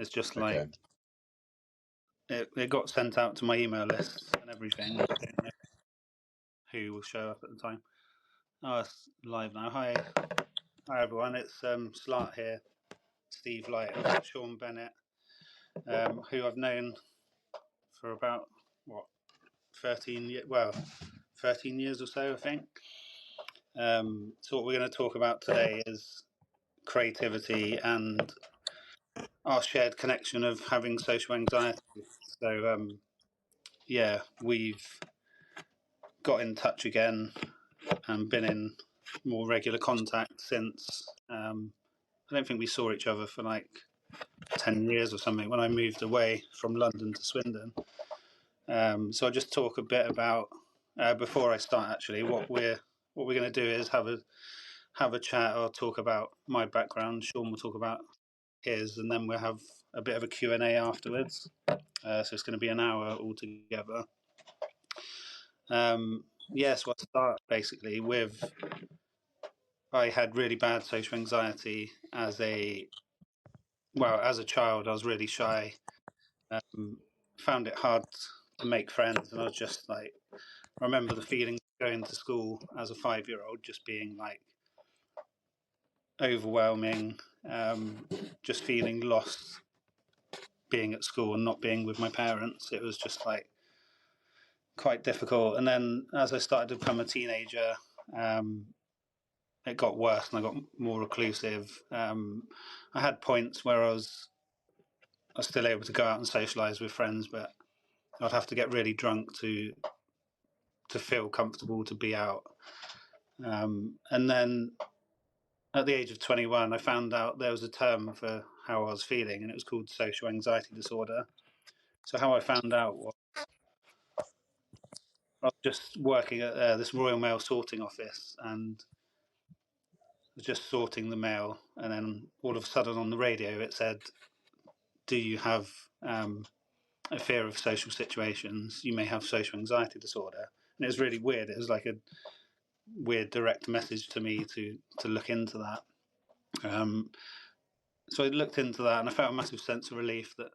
It's just like it got sent out to my email list and everything. I don't know who will show up at the time. Oh, it's live now. Hi everyone. It's Slart here. Steve Light, Sean Bennett, who I've known for about 13 years or so, I think. So what we're going to talk about today is creativity and our shared connection of having social anxiety. So we've got in touch again and been in more regular contact since. I don't think we saw each other for like 10 years or something when I moved away from London to Swindon. So I'll just talk a bit about before I start. Actually, what we're going to do is have a chat or talk about my background. Sean will talk about his, and then we'll have a bit of a Q&A afterwards. So it's going to be an hour altogether. So I'll start basically with I had really bad social anxiety as a child. I was really shy. Found it hard to make friends, and I was just like, I remember the feeling going to school as a 5-year-old, just being like overwhelming, just feeling lost being at school and not being with my parents. It was just like quite difficult. And then as I started to become a teenager, it got worse and I got more reclusive. I had points where I was still able to go out and socialise with friends, but I'd have to get really drunk to feel comfortable to be out. And then at the age of 21, I found out there was a term for how I was feeling, and it was called social anxiety disorder. So how I found out was I was just working at this Royal Mail sorting office, and was just sorting the mail, and then all of a sudden on the radio it said, "Do you have a fear of social situations? You may have social anxiety disorder." And it was really weird. It was like a weird direct message to me to look into that. So I looked into that, and I felt a massive sense of relief that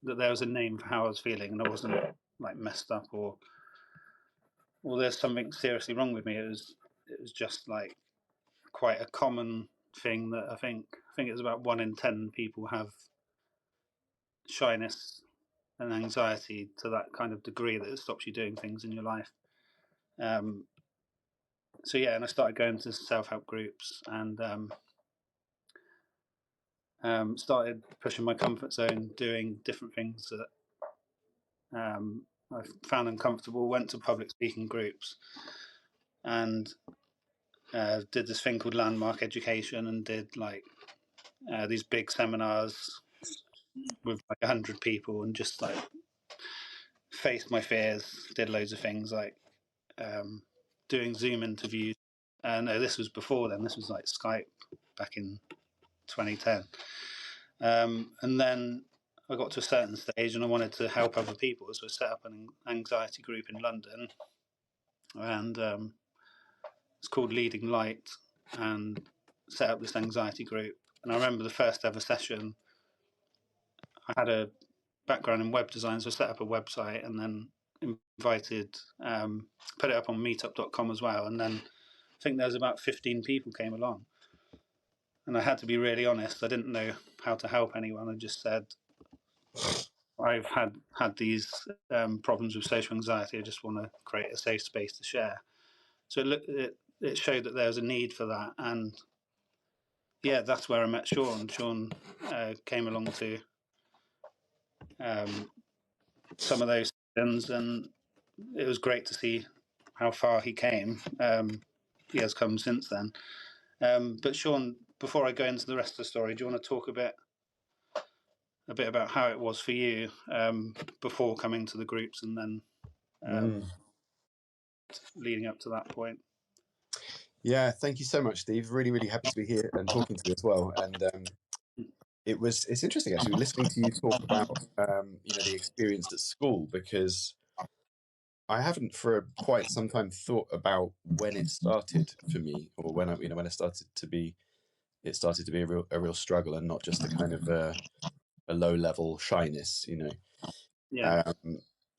there was a name for how I was feeling, and I wasn't like messed up or there's something seriously wrong with me. It was just like quite a common thing that I think it's about 1 in 10 people have shyness and anxiety to that kind of degree that it stops you doing things in your life. And I started going to self-help groups and started pushing my comfort zone, doing different things that I found uncomfortable. Went to public speaking groups and did this thing called landmark education, and did like these big seminars with like 100 people, and just like faced my fears. Did loads of things like doing Zoom interviews. No, this was before then. This was like Skype back in 2010. And then I got to a certain stage and I wanted to help other people, so I set up an anxiety group in London, and it's called Leading Light, and set up this anxiety group. And I remember the first ever session, I had a background in web design, so I set up a website and then invited, put it up on meetup.com as well, and then I think there was about 15 people came along. And I had to be really honest, I didn't know how to help anyone. I just said, I've had these problems with social anxiety. I just want to create a safe space to share. So it showed that there was a need for that, and that's where I met Sean. Sean came along to some of those sessions, and it was great to see how far he came. He has come since then. But Sean, before I go into the rest of the story, do you want to talk a bit about how it was for you before coming to the groups and then leading up to that point? Yeah, thank you so much, Steve. Really, really happy to be here and talking to you as well. And it's interesting actually listening to you talk about the experience at school, because I haven't for quite some time thought about when it started for me, or when I started to be it started to be a real struggle, and not just a kind of a low level shyness, you know. Yeah.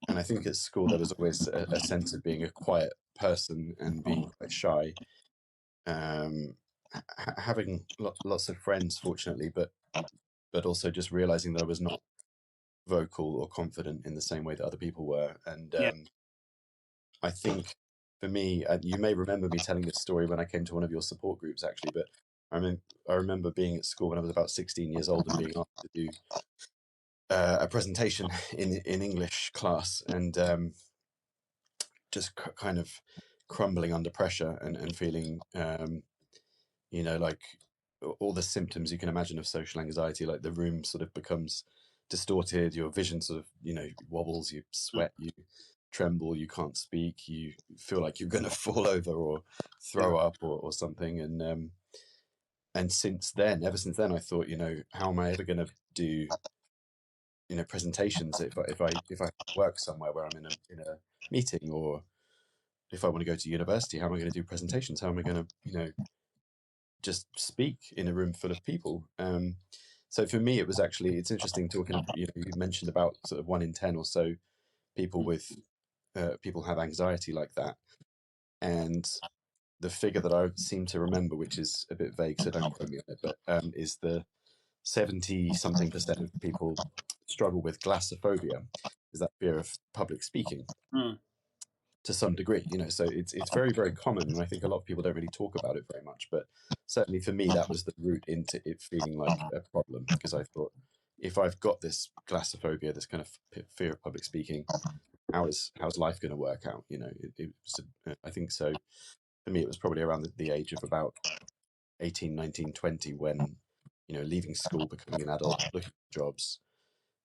And I think at school there was always a sense of being a quiet person and being quite shy. Having lots of friends, fortunately, but also just realizing that I was not vocal or confident in the same way that other people were. And Yeah. I think for me, you may remember me telling this story when I came to one of your support groups, actually, but I remember being at school when I was about 16 years old and being asked to do a presentation in English class, and just kind of crumbling under pressure and feeling, you know, like all the symptoms you can imagine of social anxiety. Like the room sort of becomes distorted, your vision sort of, you know, wobbles, you sweat, you tremble, you can't speak, you feel like you're going to fall over or throw up or something. And since then, ever since then, I thought, you know, how am I ever going to do, you know, presentations if I work somewhere where I'm in a meeting, or if I want to go to university, how am I going to do presentations? How am I going to, you know, just speak in a room full of people? So for me, it was actually, it's interesting talking, you know, you mentioned about sort of 1 in 10 or so people with, people have anxiety like that. And the figure that I seem to remember, which is a bit vague, so don't quote me on it, but is the 70-something% of people struggle with glossophobia, is that fear of public speaking. To some degree, you know, so it's very, very common, and I think a lot of people don't really talk about it very much. But certainly for me, that was the route into it feeling like a problem, because I thought, if I've got this glossophobia, this kind of fear of public speaking, how's life going to work out? You know, it was, I think so. For me, it was probably around the age of about 18, 19, 20, when, you know, leaving school, becoming an adult, looking for jobs,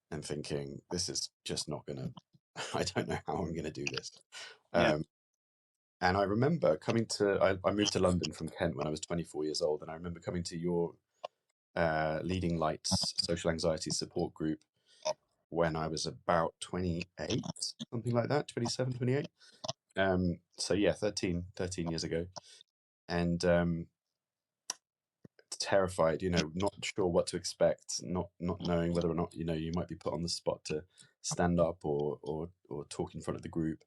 and thinking, this is just not going to. I don't know how I'm going to do this. Yeah. And I remember coming to, I moved to London from Kent when I was 24 years old. And I remember coming to your Leading Lights social anxiety support group when I was about 28, something like that, 27, 28. So yeah, 13 years ago. And terrified, you know, not sure what to expect, not knowing whether or not, you know, you might be put on the spot to stand up or talk in front of the group.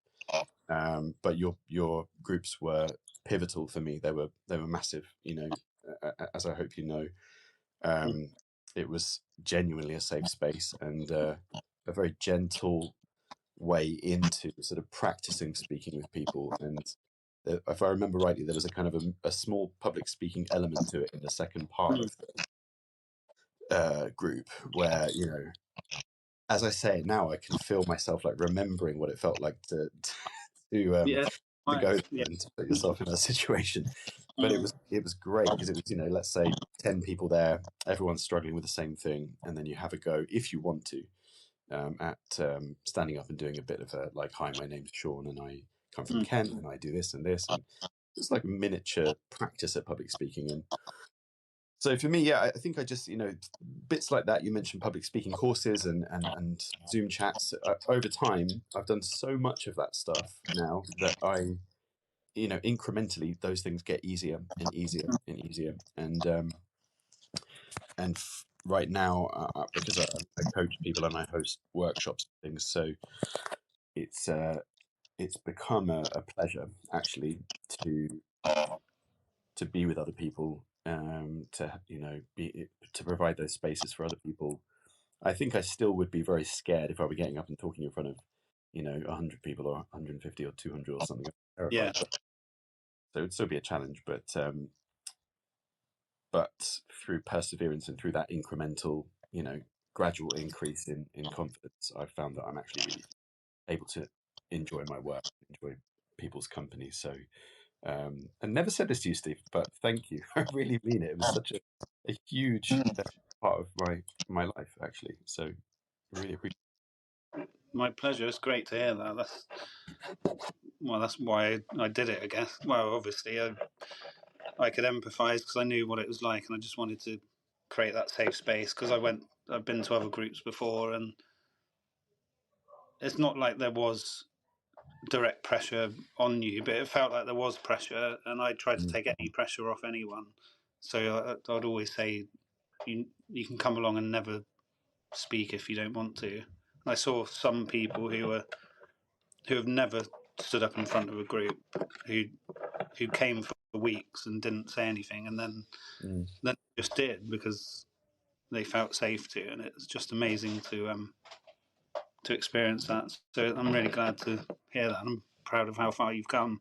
But your groups were pivotal for me. They were massive, you know, as I hope you know. It was genuinely a safe space, and a very gentle way into sort of practicing speaking with people. And if I remember rightly, there was a kind of a small public speaking element to it in the second part of the group, where, you know, as I say it now, I can feel myself like remembering what it felt like to Yeah. go Yeah. and to put yourself in that situation. But it was great, because it was, you know, let's say 10 people there, everyone's struggling with the same thing, and then you have a go, if you want to, at standing up and doing a bit of a, like, hi, my name's Sean and I come from Kent and I do this and this, and it's like miniature practice at public speaking. And so for me, yeah, I think I just, you know, bits like that. You mentioned public speaking courses and Zoom chats. Over time, I've done so much of that stuff now that I, you know, incrementally those things get easier and easier and easier. And right now, because I coach people and I host workshops and things, so it's become a pleasure, actually, to be with other people, to, you know, to provide those spaces for other people. I think I still would be very scared if I were getting up and talking in front of, you know, 100 people or 150 or 200 or something. I'm terrified. Yeah. So it'd still be a challenge, but through perseverance and through that incremental, you know, gradual increase in confidence, I've found that I'm actually really able to enjoy my work, enjoy people's company. So, and never said this to you, Steve, but thank you. I really mean it. It was such a huge part of my life, actually. So I really appreciate it. My pleasure. It's great to hear that. That's why I did it, I guess. Well, obviously, I could empathise because I knew what it was like, and I just wanted to create that safe space, because I've been to other groups before, and it's not like there was direct pressure on you, but it felt like there was pressure, and I tried to take any pressure off anyone. So I'd always say you can come along and never speak if you don't want to. I saw some people who have never stood up in front of a group who came for weeks and didn't say anything, and then just did because they felt safe to, and it's just amazing to experience that. So I'm really glad to hear that. I'm proud of how far you've come.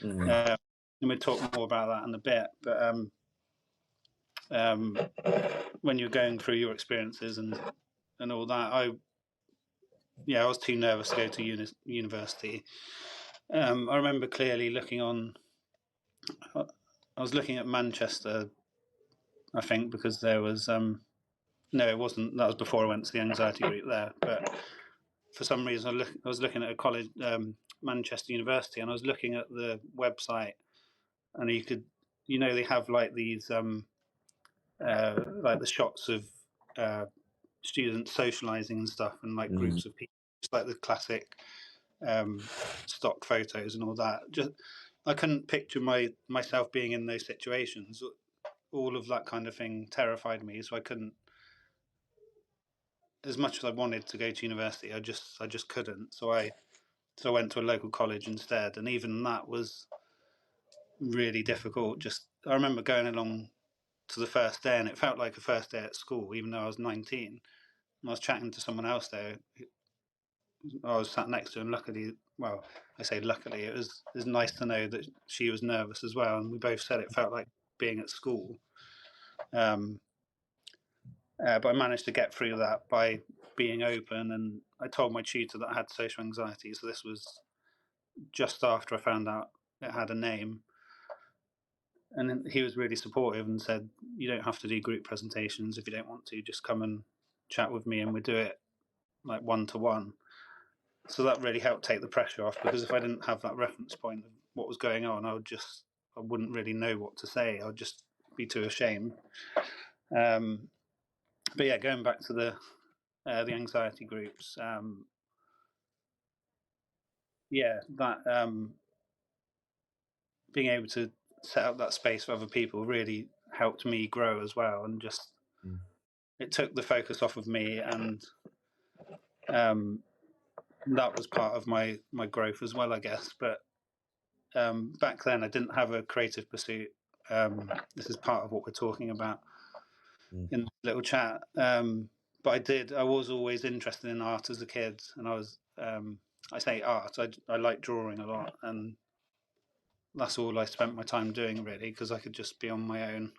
And we'll talk more about that in a bit. But when you're going through your experiences and all that, I was too nervous to go to university. I remember clearly looking on. I was looking at Manchester, I think, because there was no, it wasn't. That was before I went to the anxiety group there. But for some reason, I was looking at a college, Manchester University, and I was looking at the website, and you could, they have like these, like the shots of students socialising and stuff, and like groups of people, just like the classic stock photos and all that. Just I couldn't picture myself being in those situations. All of that kind of thing terrified me, so I couldn't. As much as I wanted to go to university, I just couldn't. So I went to a local college instead, and even that was really difficult. I remember going along to the first day, and it felt like a first day at school, even though I was 19. And I was chatting to someone else there. I was sat next to, and luckily, well, I say luckily, it was nice to know that she was nervous as well, and we both said it felt like being at school. But I managed to get through that by being open, and I told my tutor that I had social anxiety. So this was just after I found out it had a name, and he was really supportive and said, "You don't have to do group presentations if you don't want to. Just come and chat with me, and we do it like 1-to-1." So that really helped take the pressure off, because if I didn't have that reference point of what was going on, I wouldn't really know what to say. I'd just be too ashamed. But yeah, going back to the anxiety groups, being able to set up that space for other people really helped me grow as well, and just it took the focus off of me, and that was part of my growth as well, I guess. But back then I didn't have a creative pursuit. This is part of what we're talking about in this little chat. But I was always interested in art as a kid, and I say art, I like drawing a lot, and that's all I spent my time doing, really, because I could just be on my own.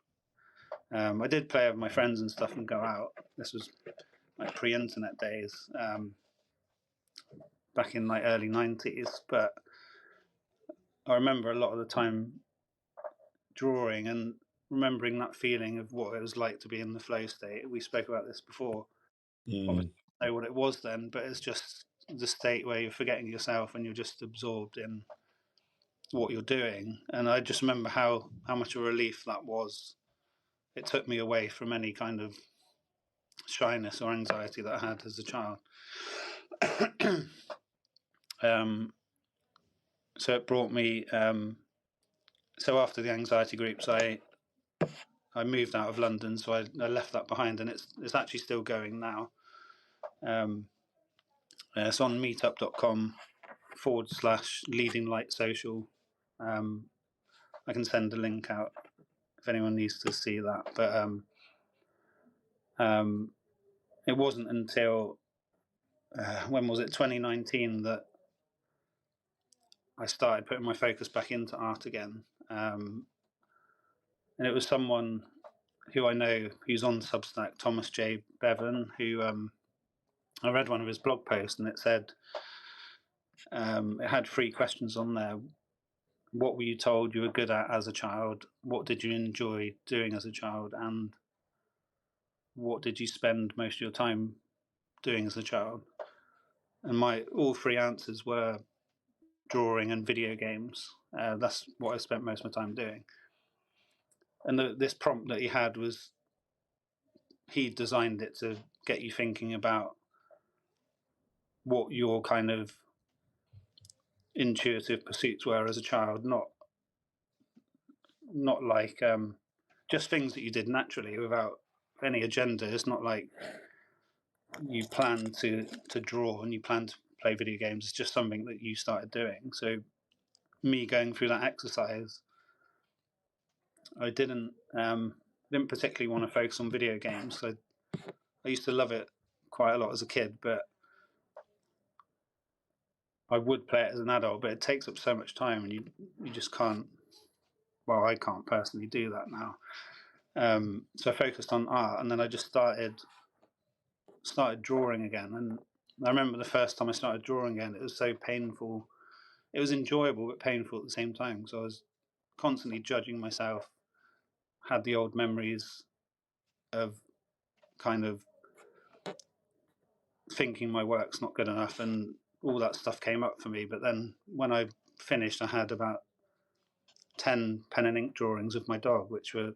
I did play with my friends and stuff and go out. This was like pre-internet days, back in like early 90s. But I remember a lot of the time drawing and remembering that feeling of what it was like to be in the flow state. We spoke about this before. Obviously, I don't know what it was then, but it's just the state where you're forgetting yourself and you're just absorbed in what you're doing. And I just remember how much of a relief that was. It took me away from any kind of shyness or anxiety that I had as a child. So it brought me. So after the anxiety groups, I moved out of London, so I left that behind, and it's actually still going now. It's on meetup.com/leading light social. I can send a link out if anyone needs to see that. But it wasn't until when was it, 2019, that I started putting my focus back into art again. And it was someone who I know who's on Substack, Thomas J. Bevan, who I read one of his blog posts, and it said it had 3 questions on there. What were you told you were good at as a child? What did you enjoy doing as a child? And what did you spend most of your time doing as a child? And all 3 answers were drawing and video games. That's what I spent most of my time doing. And this prompt that he had was, he designed it to get you thinking about what your kind of intuitive pursuits were as a child, not like just things that you did naturally without any agenda. It's not like you plan to draw and you plan to play video games. It's just something that you started doing. So me going through that exercise, I didn't particularly want to focus on video games. I used to love it quite a lot as a kid, but I would play it as an adult, but it takes up so much time, and you just can't. Well, I can't personally do that now. So I focused on art, and then I just started drawing again. And I remember the first time I started drawing again, it was so painful. It was enjoyable but painful at the same time. So I was constantly judging myself. Had the old memories of kind of thinking my work's not good enough, and all that stuff came up for me. But then when I finished, I had about 10 pen and ink drawings of my dog, which were,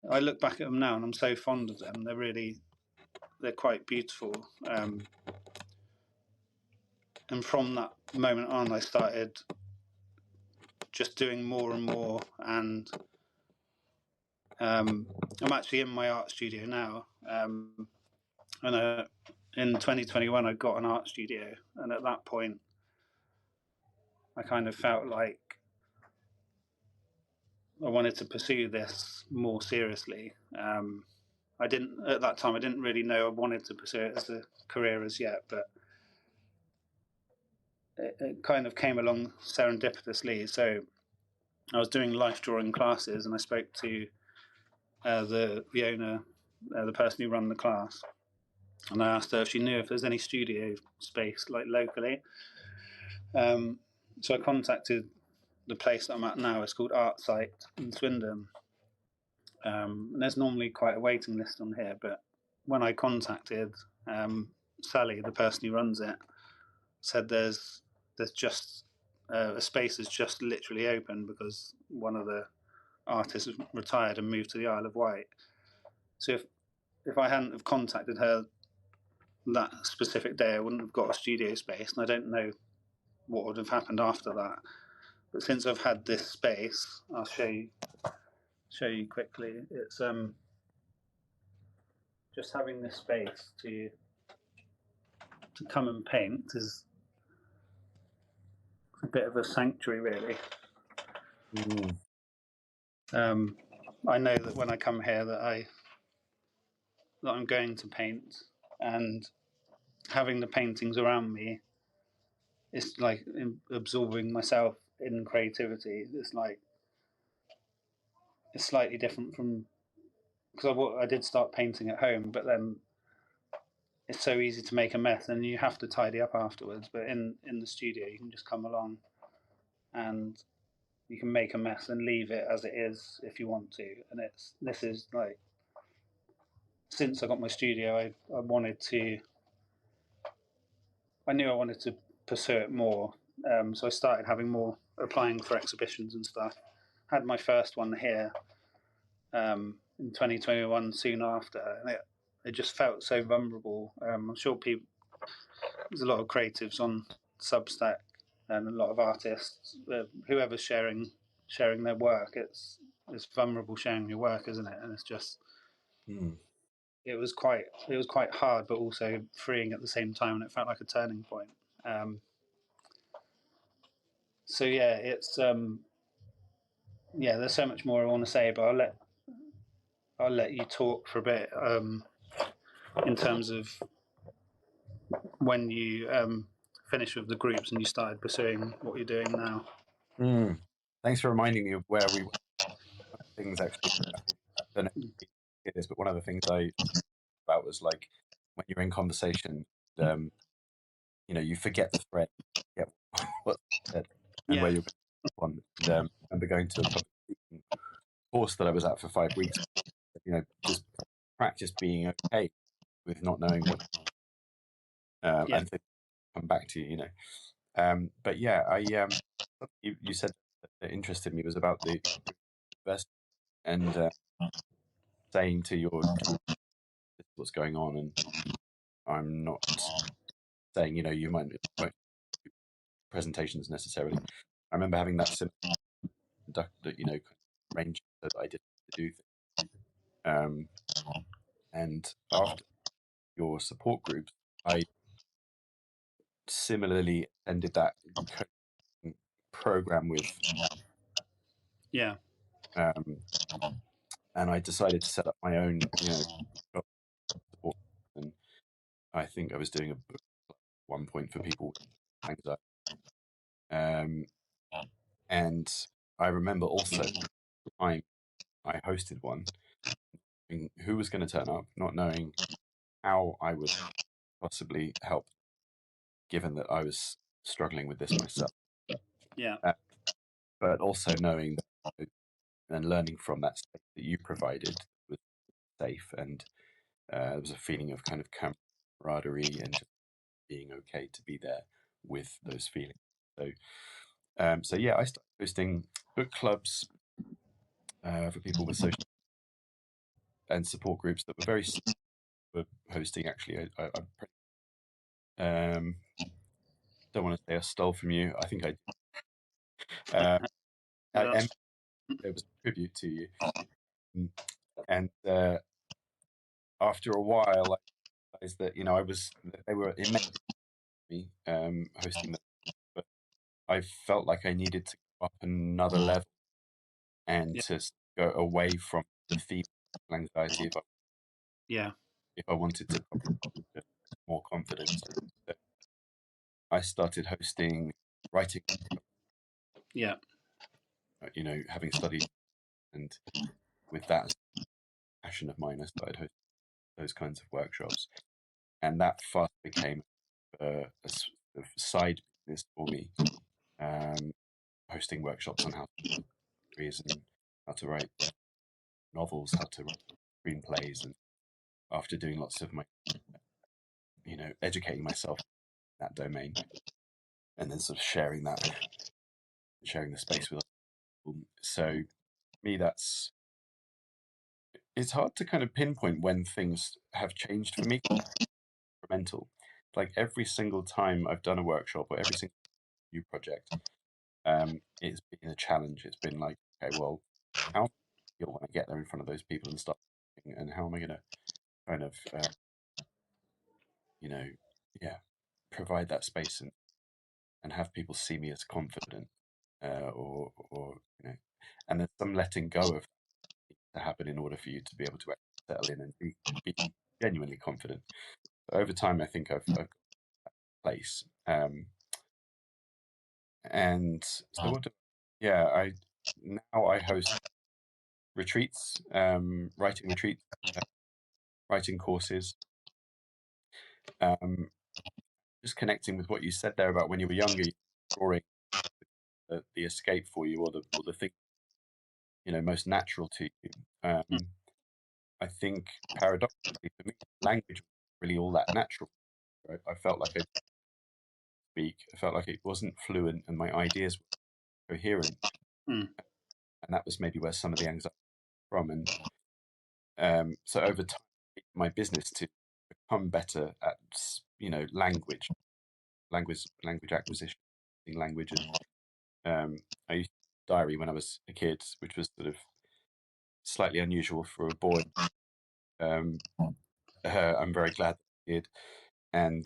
I look back at them now and I'm so fond of them. They're quite beautiful. And from that moment on, I started just doing more and more. And I'm actually in my art studio now. And in 2021, I got an art studio. And at that point, I kind of felt like I wanted to pursue this more seriously. At that time, I didn't really know I wanted to pursue it as a career as yet, but it kind of came along serendipitously. So I was doing life drawing classes, and I spoke to the owner, the person who ran the class, and I asked her if she knew if there's any studio space like locally. So I contacted the place that I'm at now. It's called Art Site in Swindon. And there's normally quite a waiting list on here, but when I contacted Sally, the person who runs it, said there's just a space is just literally open because one of the artists retired and moved to the Isle of Wight. So if I hadn't have contacted her that specific day, I wouldn't have got a studio space, and I don't know what would have happened after that. But since I've had this space, I'll show you quickly. It's just having this space to come and paint is a bit of a sanctuary, really. I know that when I come here that I'm going to paint, and having the paintings around me, it's like absorbing myself in creativity. It's slightly different from, because I did start painting at home, but then it's so easy to make a mess and you have to tidy up afterwards. But in the studio, you can just come along and you can make a mess and leave it as it is if you want to. And this is like, since I got my studio, I knew I wanted to pursue it more. So I started applying for exhibitions and stuff. Had my first one here in 2021 soon after, and it just felt so vulnerable. I'm sure there's a lot of creatives on Substack and a lot of artists, whoever's sharing their work. It's vulnerable sharing your work, isn't it? And it's just it was quite hard, but also freeing at the same time, and it felt like a turning point. So yeah, it's there's so much more I want to say, but I'll let you talk for a bit in terms of when you finished with the groups and you started pursuing what you're doing now. Thanks for reminding me of where we were. Things actually, I don't know if you hear this, but one of the things I about was like when you're in conversation, you forget the thread, forget what's said, and where you're going. And I remember going to a public speaking course that I was at for 5 weeks. Just practice being okay with not knowing what, and things come back to you. But yeah, you said that interested me was about the university and saying to your what's going on, and I'm not saying you won't presentations necessarily. I remember having that range that I did do things. And after your support groups, I similarly ended that program with, and I decided to set up my own, support. And I think I was doing a book at one point for people with anxiety. And I remember also the time I hosted one, who was going to turn up, not knowing how I would possibly help, given that I was struggling with this myself. But also knowing that, and learning from that space that you provided was safe, and there was a feeling of kind of camaraderie and just being okay to be there with those feelings. So yeah, I started hosting book clubs for people with social and support groups that were very were hosting. Actually, I don't want to say I stole from you. I think I did. It was a tribute to you. And after a while, I realized that they were immense me hosting them, but I felt like I needed to go up another level and to go away from the feeling of anxiety if I wanted to get more confidence. So I started hosting writing. Having studied, and with that as a passion of mine, I started hosting those kinds of workshops, and that fast became a sort of side business for me. Hosting workshops on how to write and how to write novels, how to write screenplays, and after doing lots of my, educating myself in that domain, and then sort of sharing the space with other people. So, me, it's hard to kind of pinpoint when things have changed for me. Mental, like every single time I've done a workshop or every single new project, it's been a challenge. It's been like, okay, well, how do I feel when I get there in front of those people and start, and how am I going to kind of, provide that space and have people see me as confident, or and there's some letting go of that to happen in order for you to be able to settle in and be genuinely confident. So over time, I think I've got that place. And so I host retreats, writing retreats, writing courses. Just connecting with what you said there about when you were younger, drawing the escape for you, or the thing most natural to you. I think paradoxically for me, language was really all that natural. Right? I felt like I speak. I felt like it wasn't fluent, and my ideas were coherent. And that was maybe where some of the anxiety from. And so over time, my business to become better at language acquisition, language. And I used diary when I was a kid, which was sort of slightly unusual for a boy. I'm very glad that I did, and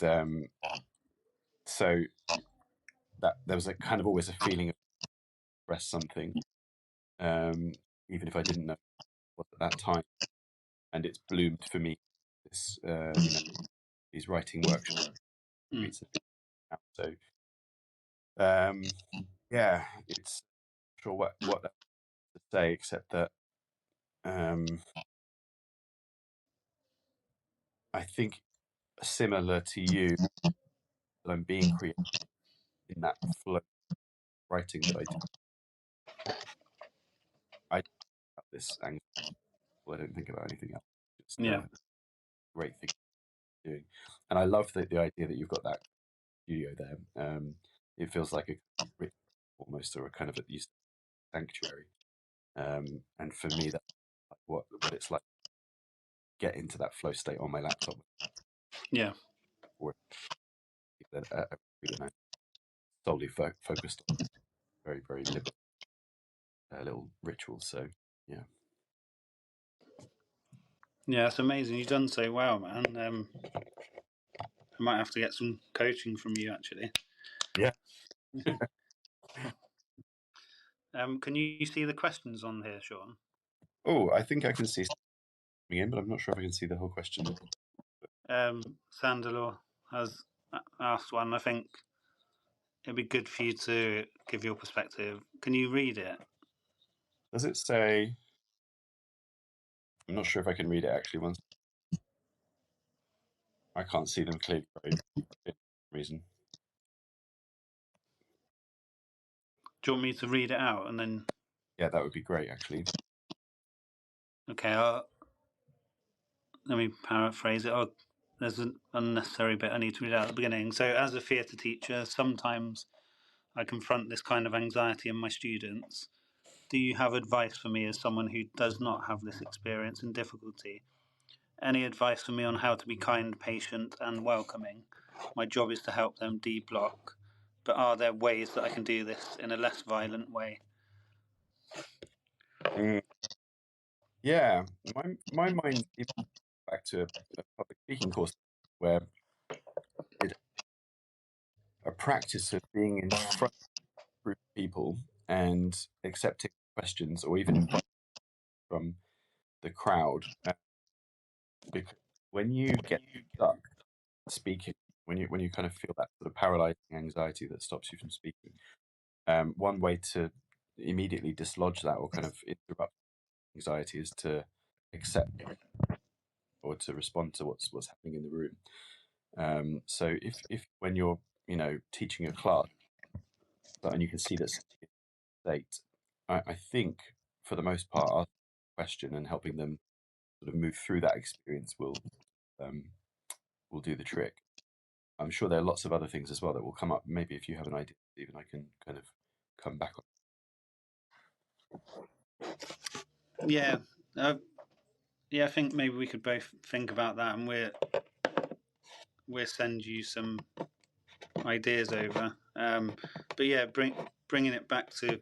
so that there was a kind of always a feeling of express something, even if I didn't know what at that time. And it's bloomed for me this these writing workshops. So it's not sure what to say, except that I think similar to you, that I'm being creative in that flow writing that I do. I have this angle. I don't think about anything else. Just great thing doing, and I love the idea that you've got that studio there. It feels like a almost, or a kind of at least sanctuary. And for me, that's like what it's like. Get into that flow state on my laptop. Or that I'm solely focused on very, very liberal little rituals. So yeah. Yeah, it's amazing. You've done so well, man. I might have to get some coaching from you, actually. Yeah. Can you see the questions on here, Sean? Oh, I think I can see something in, but I'm not sure if I can see the whole question. Sandalor has asked one. I think it'd be good for you to give your perspective. Can you read it? Does it say? I'm not sure if I can read it actually. Once I can't see them clearly for some reason. Do you want me to read it out and then? Yeah, that would be great actually. Okay, let me paraphrase it. There's an unnecessary bit I need to read out at the beginning. So, as a theatre teacher, sometimes I confront this kind of anxiety in my students. Do you have advice for me as someone who does not have this experience and difficulty? Any advice for me on how to be kind, patient, and welcoming? My job is to help them de-block, but are there ways that I can do this in a less violent way? Yeah, my mind is back to a public speaking course where it's a practice of being in front of a group of people and accepting questions or even inviting from the crowd. Because when you get stuck speaking, when you kind of feel that sort of paralyzing anxiety that stops you from speaking, one way to immediately dislodge that or kind of interrupt anxiety is to accept or to respond to what's happening in the room. So if when you're teaching a class and you can see that state, I think for the most part, asking a question and helping them sort of move through that experience will do the trick. I'm sure there are lots of other things as well that will come up. Maybe if you have an idea, Stephen, I can kind of come back on. Yeah, yeah. I think maybe we could both think about that, and we'll send you some ideas over. But yeah, bringing it back to,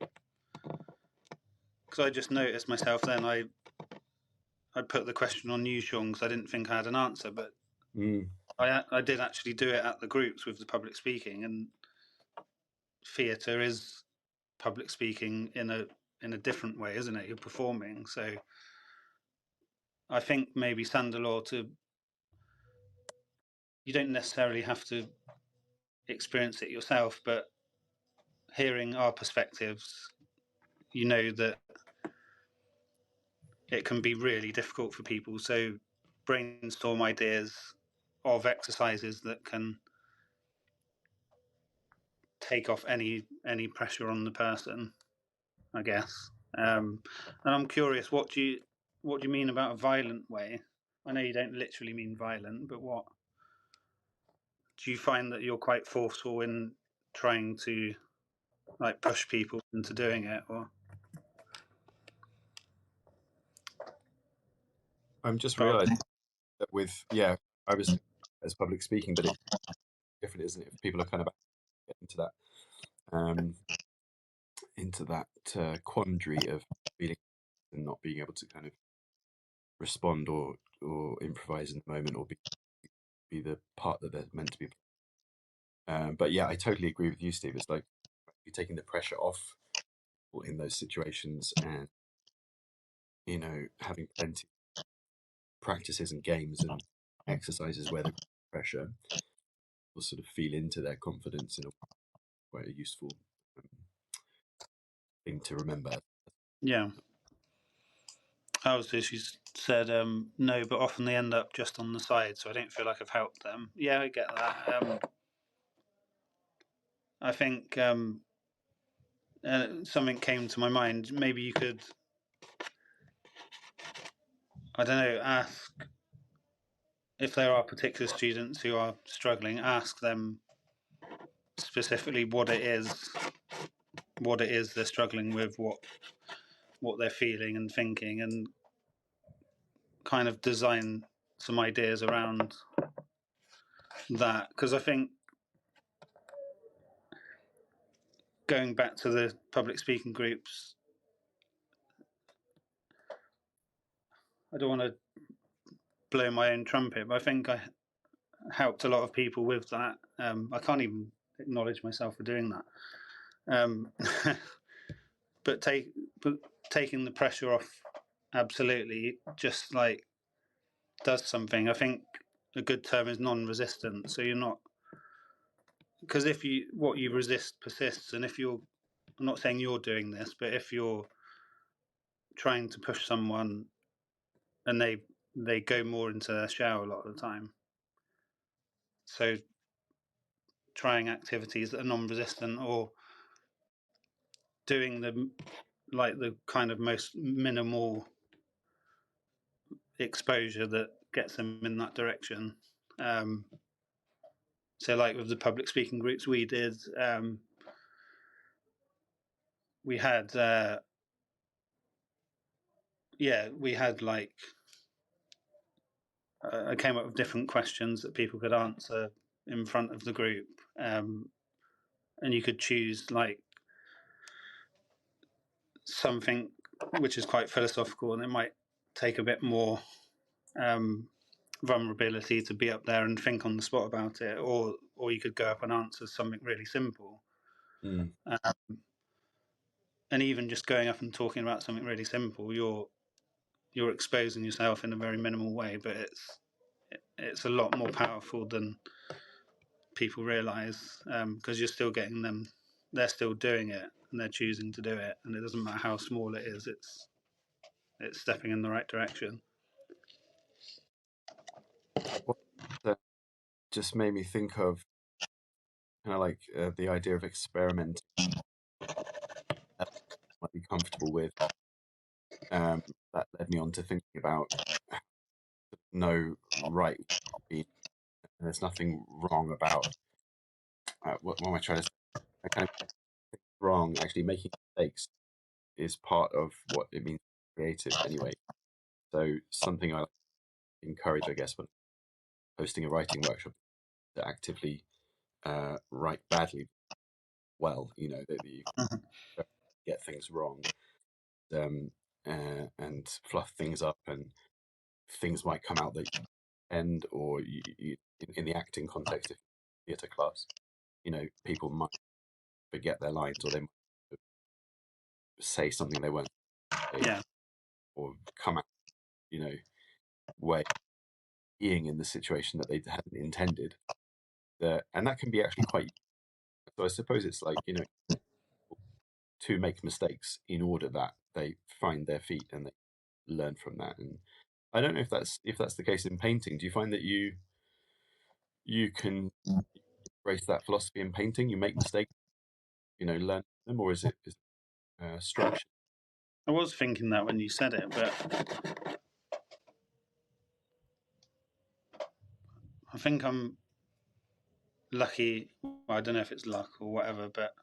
because I just noticed myself then I put the question on you, Sean, because I didn't think I had an answer, but I did actually do it at the groups with the public speaking, and theatre is public speaking in a different way, isn't it? You're performing, so I think maybe Sandalor, you don't necessarily have to experience it yourself, but hearing our perspectives, you know that it can be really difficult for people. So brainstorm ideas of exercises that can take off any pressure on the person, I guess. And I'm curious, what do you mean about a violent way? I know you don't literally mean violent, but what do you find that you're quite forceful in trying to like push people into doing it, or? I'm just realizing that I was as public speaking, but it's different, isn't it? If people are kind of get into that quandary of feeling and not being able to kind of respond or improvise in the moment or be the part that they're meant to be. But yeah, I totally agree with you, Steve. It's like you're taking the pressure off in those situations, and having plenty of practices and games and exercises where the pressure will sort of feel into their confidence in a quite a useful thing to remember. Yeah. Oh, so she said no, but often they end up just on the side, so I don't feel like I've helped them. Yeah, I get that. I think something came to my mind. Maybe you could, I don't know, ask if there are particular students who are struggling, ask them specifically what it is they're struggling with, what they're feeling and thinking, and kind of design some ideas around that. Because I think going back to the public speaking groups, I don't want to blow my own trumpet, but I think I helped a lot of people with that. I can't even acknowledge myself for doing that. But taking the pressure off, absolutely, just like does something. I think a good term is non-resistant. So you're not, because if what you resist persists, and if you're, I'm not saying you're doing this, but if you're trying to push someone and they go more into their shell a lot of the time, so trying activities that are non-resistant or doing the kind of most minimal exposure that gets them in that direction. So like with the public speaking groups we did, we had like I came up with different questions that people could answer in front of the group, and you could choose like something which is quite philosophical, and it might take a bit more vulnerability to be up there and think on the spot about it, or you could go up and answer something really simple. And even just going up and talking about something really simple, you're exposing yourself in a very minimal way, but it's a lot more powerful than people realize, because you're still getting them, they're still doing it and they're choosing to do it, and it doesn't matter how small it is, it's stepping in the right direction. Well, that just made me think of kind of like the idea of experimenting. Might be comfortable with. That led me on to thinking about no right. There's nothing wrong about what am I trying to say? I kind of think wrong. Actually, making mistakes is part of what it means to be creative anyway. So something I encourage, I guess, when hosting a writing workshop, to actively write badly well. You know, that you get things wrong, and fluff things up, and things might come out that end, or in the acting context, if theatre class, you know, people might forget their lines, or they might say something they weren't saying, Yeah. or come out, you know, way being in the situation that they hadn't intended. And that can be actually quite. So I suppose it's like, you know, to make mistakes in order that they find their feet and they learn from that. And I don't know if that's the case in painting. Do you find that you can embrace that philosophy in painting? You make mistakes, you know, learn them, or is it structured? I was thinking that when you said it, but I think I'm lucky. Well, I don't know if it's luck or whatever, but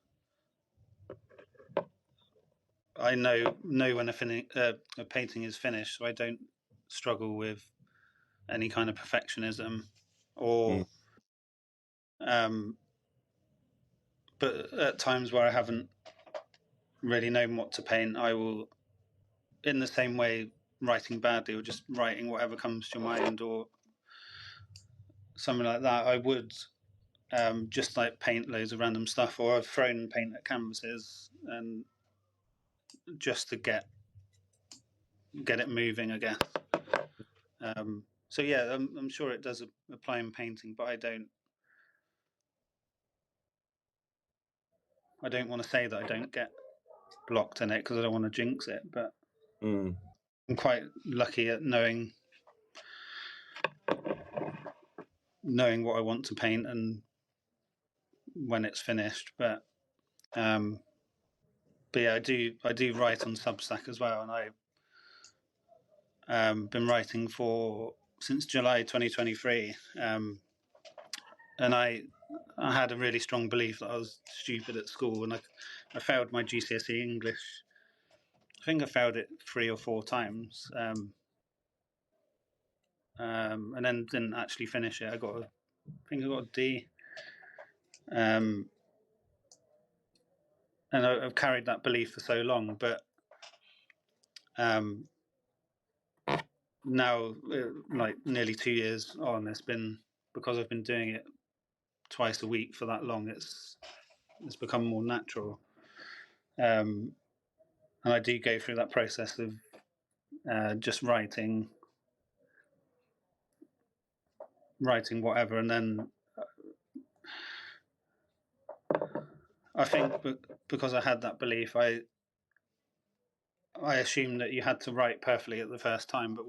I know when a painting is finished, so I don't struggle with any kind of perfectionism, or but at times where I haven't really known what to paint, I will, in the same way, writing badly or just writing whatever comes to your mind or something like that, I would just like paint loads of random stuff, or I've thrown paint at canvases and just to get it moving, I guess. So yeah, I'm sure it does apply in painting, but I don't want to say that I don't get blocked in it because I don't want to jinx it. But I'm quite lucky at knowing what I want to paint and when it's finished. But yeah, I do write on Substack as well, and I've been writing since July 2023, and I had a really strong belief that I was stupid at school, and I failed my GCSE English. I think I failed it 3 or 4 times, and then didn't actually finish it. I think I got a D, and I've carried that belief for so long. But now, like nearly 2 years on, it's been, because I've been doing it twice a week for that long, it's become more natural. And I do go through that process of just writing whatever, and then I think because I had that belief, I assumed that you had to write perfectly at the first time. But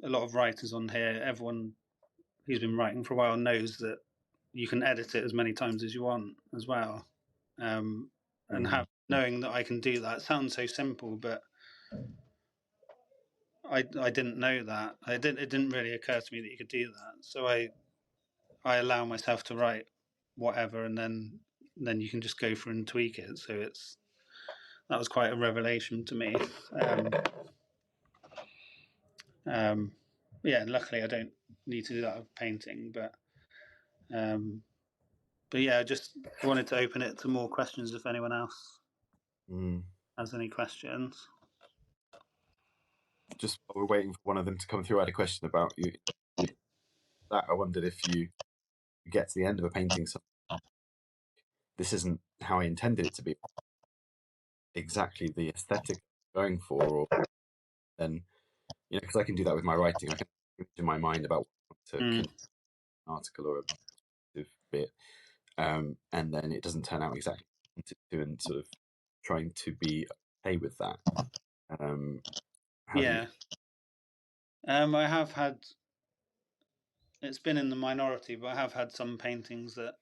a lot of writers on here, everyone who's been writing for a while knows that you can edit it as many times as you want as well. And knowing that I can do that sounds so simple, but I didn't know that. It didn't really occur to me that you could do that. So I allow myself to write whatever, and then you can just go through and tweak it. So that was quite a revelation to me. Yeah, and luckily I don't need to do that with painting, but yeah, I just wanted to open it to more questions if anyone else has any questions. Just while we're waiting for one of them to come through, I had a question about you. That I wondered if you get to the end of a painting, so this isn't how I intended it to be, exactly the aesthetic I'm going for, or then, you know, because I can do that with my writing. I can think in my mind about what I want to an article or a bit, and then it doesn't turn out exactly what I wanted to, and sort of trying to be okay with that. Yeah. I have had, it's been in the minority, but I have had some paintings that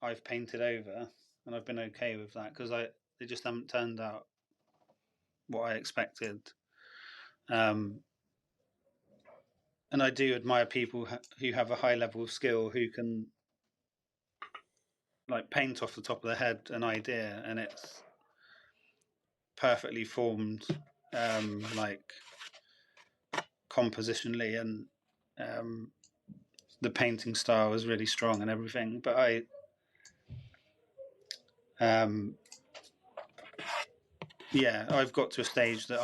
I've painted over, and I've been okay with that because they just haven't turned out what I expected. And I do admire people who have a high level of skill, who can like paint off the top of their head an idea and it's perfectly formed, like compositionally, and the painting style is really strong and everything. But yeah, I've got to a stage that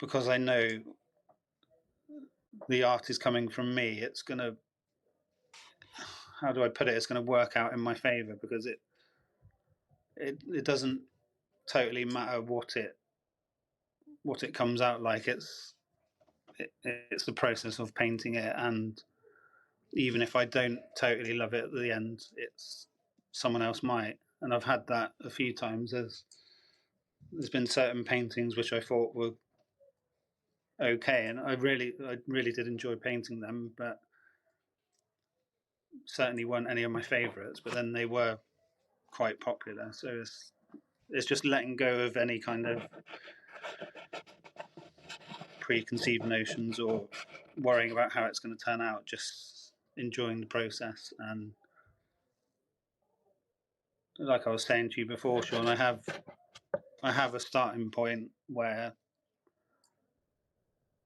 because I know the art is coming from me, it's gonna, how do I put it? It's gonna work out in my favor, because it doesn't totally matter what it comes out like. It's the process of painting it, and even if I don't totally love it at the end, it's someone else might. And I've had that a few times. There's been certain paintings which I thought were okay, and I really did enjoy painting them, but certainly weren't any of my favourites. But then they were quite popular, so it's just letting go of any kind of preconceived notions or worrying about how it's going to turn out. Just enjoying the process. And like I was saying to you before, Sean, I have a starting point where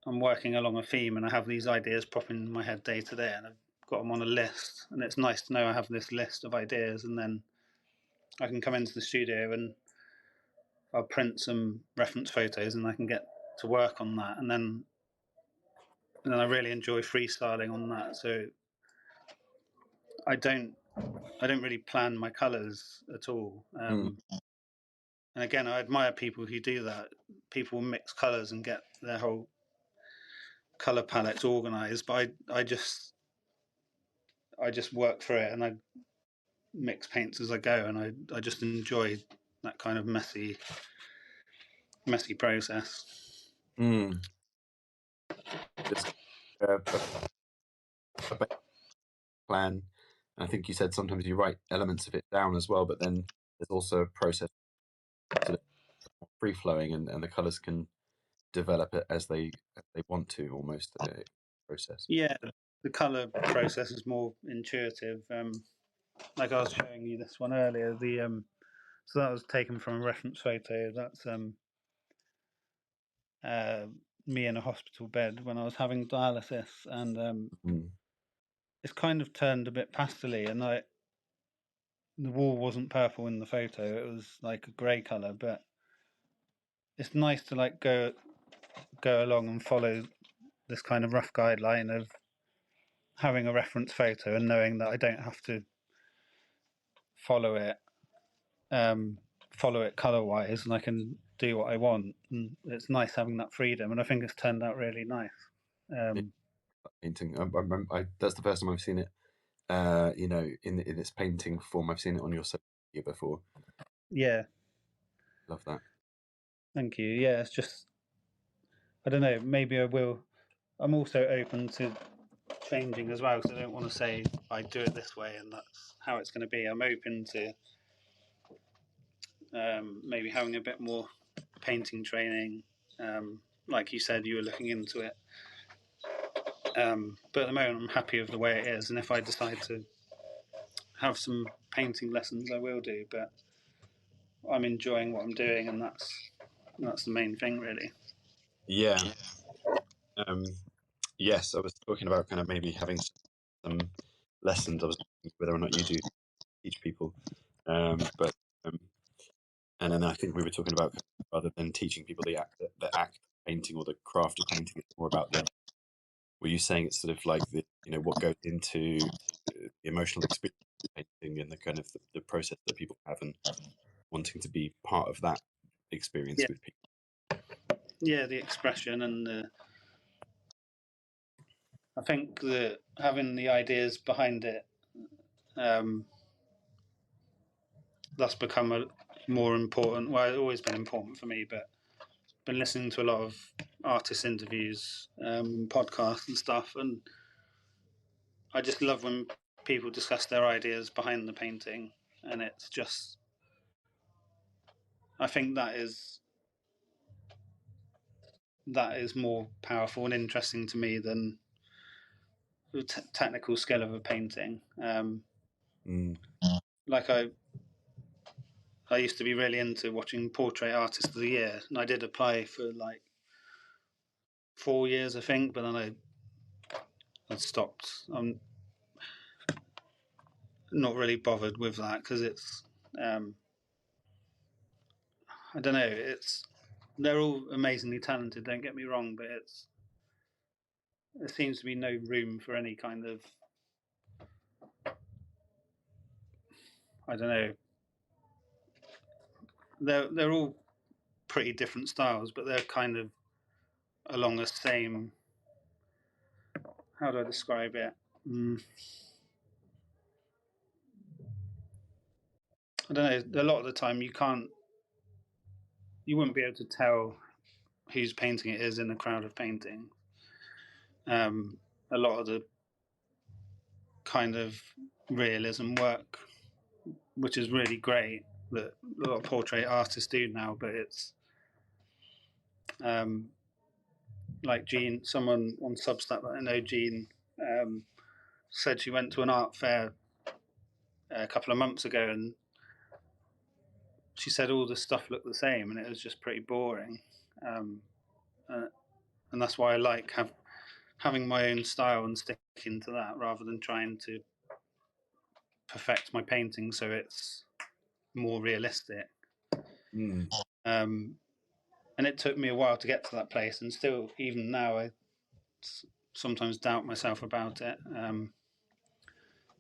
I'm working along a theme and I have these ideas popping in my head day to day, and I've got them on a list, and it's nice to know I have this list of ideas, and then I can come into the studio and I'll print some reference photos and I can get to work on that, and then I really enjoy freestyling on that. So I don't really plan my colours at all. And again, I admire people who do that. People mix colours and get their whole colour palettes organised, but I just work through it, and I mix paints as I go, and I just enjoy that kind of messy process. Just a plan. I think you said sometimes you write elements of it down as well, but then there's also a process sort of free flowing, and the colours can develop it as they want to, almost process. Yeah, the colour process is more intuitive. Like I was showing you this one earlier, so that was taken from a reference photo. That's me in a hospital bed when I was having dialysis, and it's kind of turned a bit pastely, and the wall wasn't purple in the photo; it was like a grey colour. But it's nice to like go along and follow this kind of rough guideline of having a reference photo and knowing that I don't have to follow it color wise, and I can do what I want. And it's nice having that freedom, and I think it's turned out really nice. Painting. That's the first time I've seen it. You know, in its painting form. I've seen it on your social media before. Yeah. Love that. Thank you. Yeah, it's just, I don't know, maybe I will. I'm also open to changing as well, because I don't want to say I do it this way and that's how it's going to be. I'm open to maybe having a bit more painting training. Like you said, you were looking into it. But at the moment, I'm happy with the way it is. And if I decide to have some painting lessons, I will do. But I'm enjoying what I'm doing, and that's the main thing, really. Yeah. Yes, I was talking about kind of maybe having some lessons. I was thinking whether or not you do teach people, but and then I think we were talking about rather than teaching people the act of painting or the craft of painting, it's more about the. Were you saying it's sort of like the what goes into the emotional experience of painting and the kind of the process that people have and wanting to be part of that experience with people? Yeah, the expression and I think that having the ideas behind it, that's become a more important. Well, it's always been important for me, but been listening to a lot of artist interviews, podcasts and stuff, and I just love when people discuss their ideas behind the painting, and it's just, I think that is more powerful and interesting to me than the technical skill of a painting. Like I used to be really into watching Portrait Artist of the Year, and I did apply for like 4 years, I think, but then I stopped. I'm not really bothered with that because it's, I don't know, they're all amazingly talented. Don't get me wrong, but there seems to be no room for any kind of, I don't know. They're all pretty different styles, but they're kind of along the same. How do I describe it? I don't know. A lot of the time, you wouldn't be able to tell whose painting it is in a crowd of painting. A lot of the kind of realism work, which is really great, that a lot of portrait artists do now, but it's like Jean, someone on Substack that I know, Jean, said she went to an art fair a couple of months ago, and she said all the stuff looked the same, and it was just pretty boring. And that's why I like having my own style and sticking to that rather than trying to perfect my painting so it's more realistic. And it took me a while to get to that place, and still, even now, I sometimes doubt myself about it.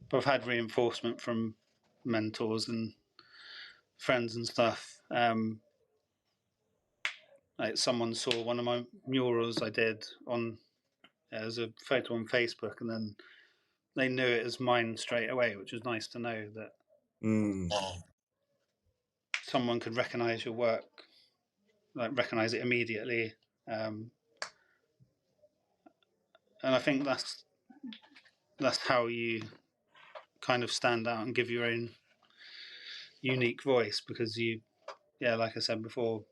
But I've had reinforcement from mentors and friends and stuff. Like someone saw one of my murals I did on as a photo on Facebook, and then they knew it as mine straight away, which was nice to know that someone could recognize your work, like recognize it immediately. And I think that's how you kind of stand out and give your own unique voice, because like I said before,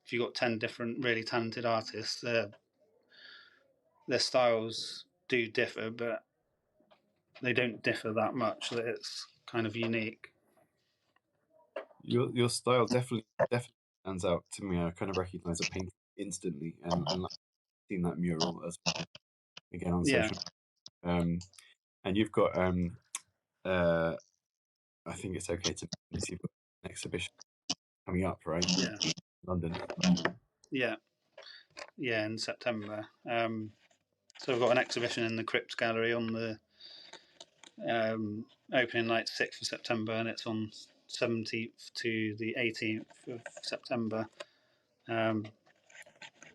if you've got 10 different really talented artists, their styles do differ, but they don't differ that much that it's kind of unique. Your style definitely stands out to me. I kind of recognize a painting instantly, and I've seen that mural as well, again on social. And you've got I think it's okay to you've got an exhibition coming up, right? Yeah. London. Yeah, in September. So we've got an exhibition in the Crypt Gallery on the opening night 6th of September, and it's on 17th to the 18th of September.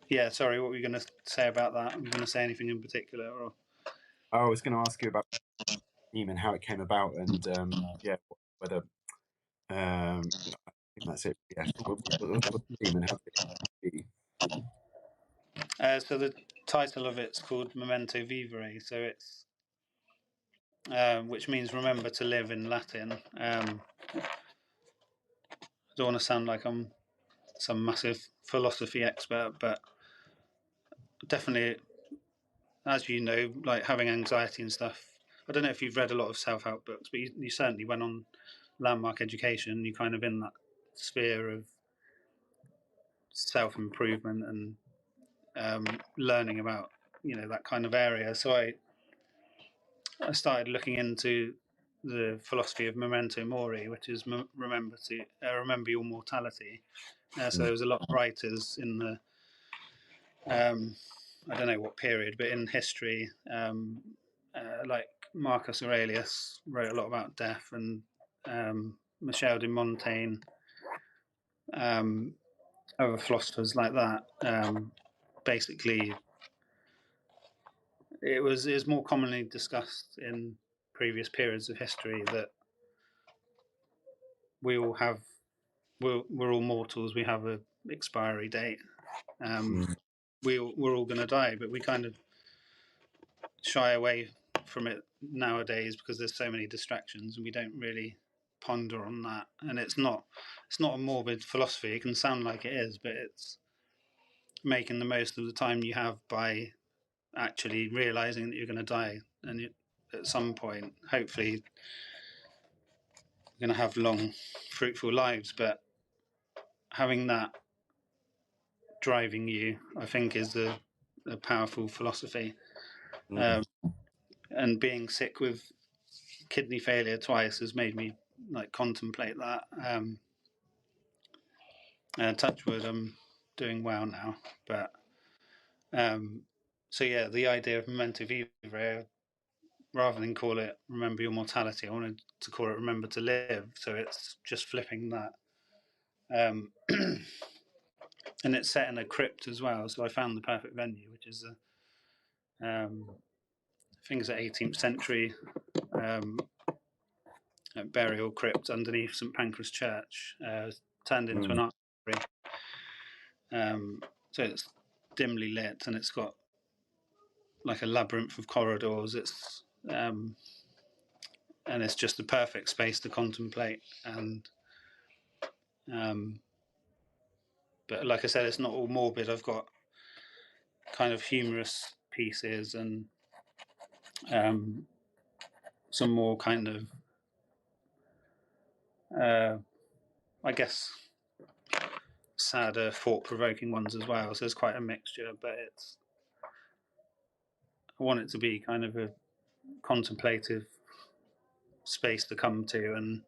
Yeah, sorry, what were you going to say about that? Were you going to say anything in particular? Or? I was going to ask you about the theme and how it came about, and whether I think that's it. Yeah, what the theme and how it be? So the title of it's called Memento Vivere. So it's which means remember to live in Latin. I don't want to sound like I'm some massive philosophy expert, but definitely, as you know, like having anxiety and stuff. I don't know if you've read a lot of self-help books, but you certainly went on Landmark Education. You're kind of in that sphere of self-improvement and learning about, that kind of area. So I started looking into the philosophy of memento mori, which is remember your mortality. So there was a lot of writers in the I don't know what period, but in history, like Marcus Aurelius wrote a lot about death, and Michel de Montaigne, other philosophers like that. Basically, it was more commonly discussed in previous periods of history that we all have we're all mortals. We have a expiry date. We're all going to die, but we kind of shy away from it nowadays because there's so many distractions, and we don't really ponder on that. And it's not a morbid philosophy. It can sound like it is, but it's making the most of the time you have by actually realizing that you're going to die, and at some point, hopefully, you're going to have long, fruitful lives. But having that driving you, I think, is a powerful philosophy. And being sick with kidney failure twice has made me like contemplate that. Touch wood, I'm doing well now. But so yeah, the idea of memento vivere, rather than call it remember your mortality, I wanted to call it remember to live. So it's just flipping that. And it's set in a crypt as well. So I found the perfect venue, which is I think it's an 18th century burial crypt underneath St Pancras Church, turned into an art gallery. So it's dimly lit, and it's got like a labyrinth of corridors. It's and it's just the perfect space to contemplate. And but like I said, it's not all morbid. I've got kind of humorous pieces and some more kind of I guess sadder, thought-provoking ones as well. So it's quite a mixture, but I want it to be kind of a contemplative space to come to. And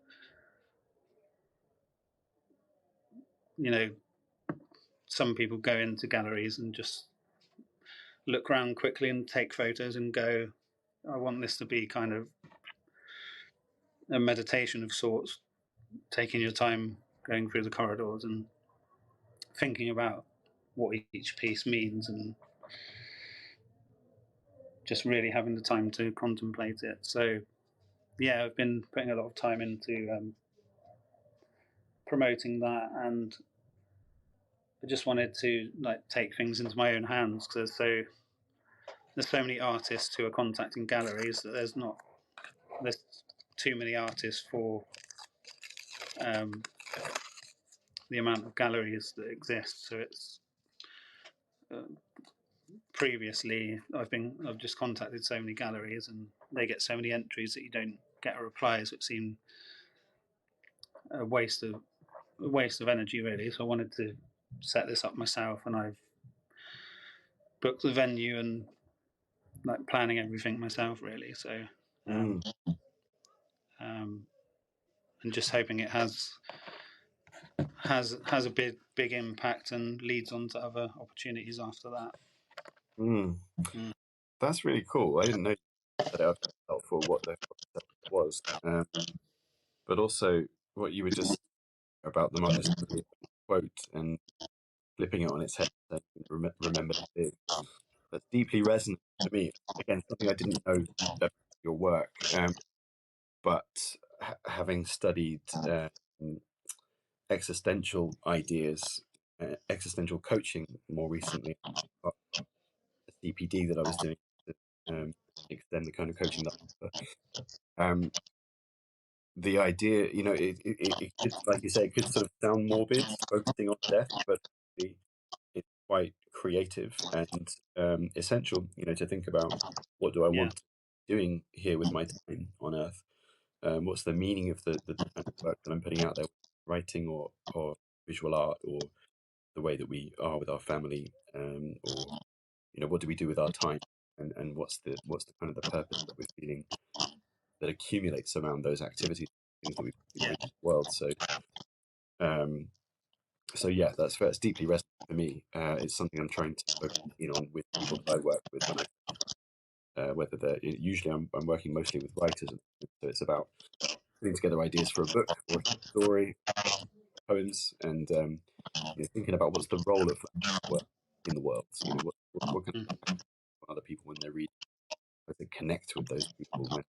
some people go into galleries and just look around quickly and take photos and go, I want this to be kind of a meditation of sorts, taking your time going through the corridors and thinking about what each piece means, and just really having the time to contemplate it. So yeah, I've been putting a lot of time into promoting that, and I just wanted to like take things into my own hands, because there's so many artists who are contacting galleries that there's too many artists for the amount of galleries that exist. So it's previously I've just contacted so many galleries, and they get so many entries that you don't get a reply, so it seemed a waste of energy, really. So I wanted to set this up myself, and I've booked the venue and like planning everything myself, really. So and just hoping it has has a big impact and leads on to other opportunities after that. Mm. That's really cool. I didn't know that it was helpful what the concept was, but also what you were just about the Montessori quote and flipping it on its head, saying, remember the big. That's deeply resonant to me. Again, something I didn't know about your work, but having studied existential ideas, existential coaching more recently, the CPD that I was doing to extend the kind of coaching that I offer. The idea, it could, like you say, it could sort of sound morbid, focusing on death, but it's quite creative and essential, to think about what do I want to be doing here with my time on Earth. What's the meaning of the kind of work that I'm putting out there, writing or visual art, or the way that we are with our family, or what do we do with our time, and what's the kind of the purpose that we're feeling that accumulates around those activities, things that we bring to the world. So yeah, that's deeply resonant for me. It's something I'm trying to focus on with people that I work with when whether they're usually I'm working mostly with writers, so it's about putting together ideas for a book or a story, poems, and thinking about what's the role of work in the world. What can other people when they're reading, how they connect with those people when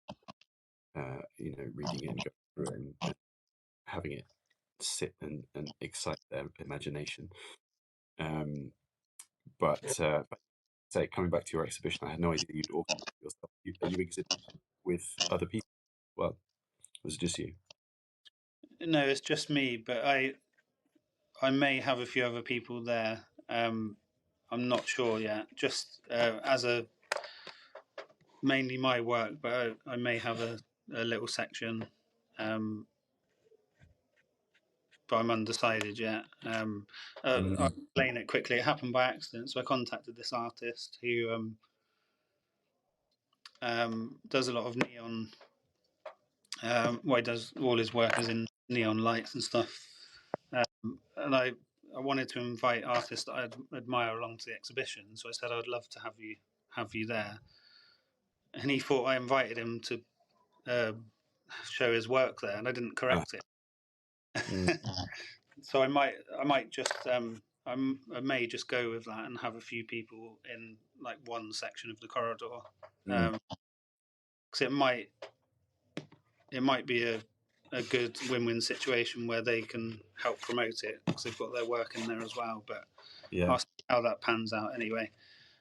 reading it and going through it and having it sit and excite their imagination. But say, coming back to your exhibition, I had no idea you'd organise yourself. Are you exhibiting with other people? Well, was it just you? No, it's just me, but I may have a few other people there. I'm not sure yet. Just as mainly my work, but I may have a little section. But I'm undecided yet. I'll explain it quickly. It happened by accident. So I contacted this artist who does a lot of neon. He does all his work is in neon lights and stuff. And I wanted to invite artists that I admire along to the exhibition. So I said I'd love to have you there. And he thought I invited him to show his work there, and I didn't correct it. So I might just I may just go with that and have a few people in like one section of the corridor, because it might be a good win-win situation where they can help promote it because they've got their work in there as well. But I'll see how that pans out anyway.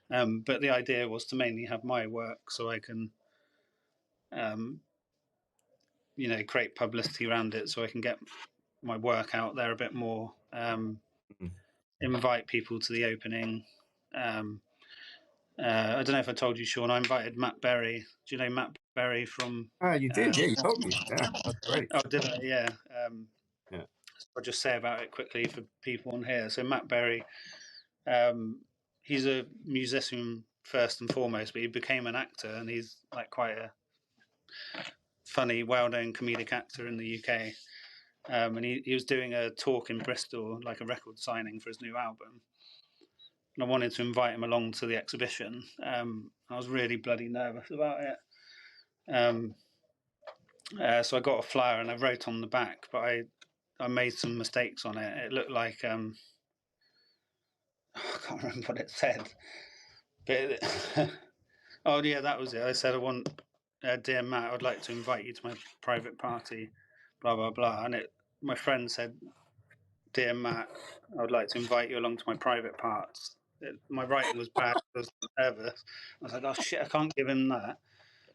But the idea was to mainly have my work so I can create publicity around it, so I can get my work out there a bit more. Invite people to the opening. I don't know if I told you, Sean. I invited Matt Berry. Do you know Matt Berry from? You did, yeah. You told me. Yeah, that's great. Oh, did I? Yeah. I'll just say about it quickly for people on here. So Matt Berry, he's a musician first and foremost, but he became an actor, and he's like quite a funny, well-known comedic actor in the UK. And he was doing a talk in Bristol, like a record signing for his new album. And I wanted to invite him along to the exhibition. I was really bloody nervous about it. So I got a flyer and I wrote on the back, but I made some mistakes on it. It looked like I can't remember what it said. But oh yeah, that was it. I said I want, dear Matt, I'd like to invite you to my private party, blah blah blah. And my friend said, dear Matt, I would like to invite you along to my private parts. My writing was bad. I was nervous. I was like, oh shit, I can't give him that.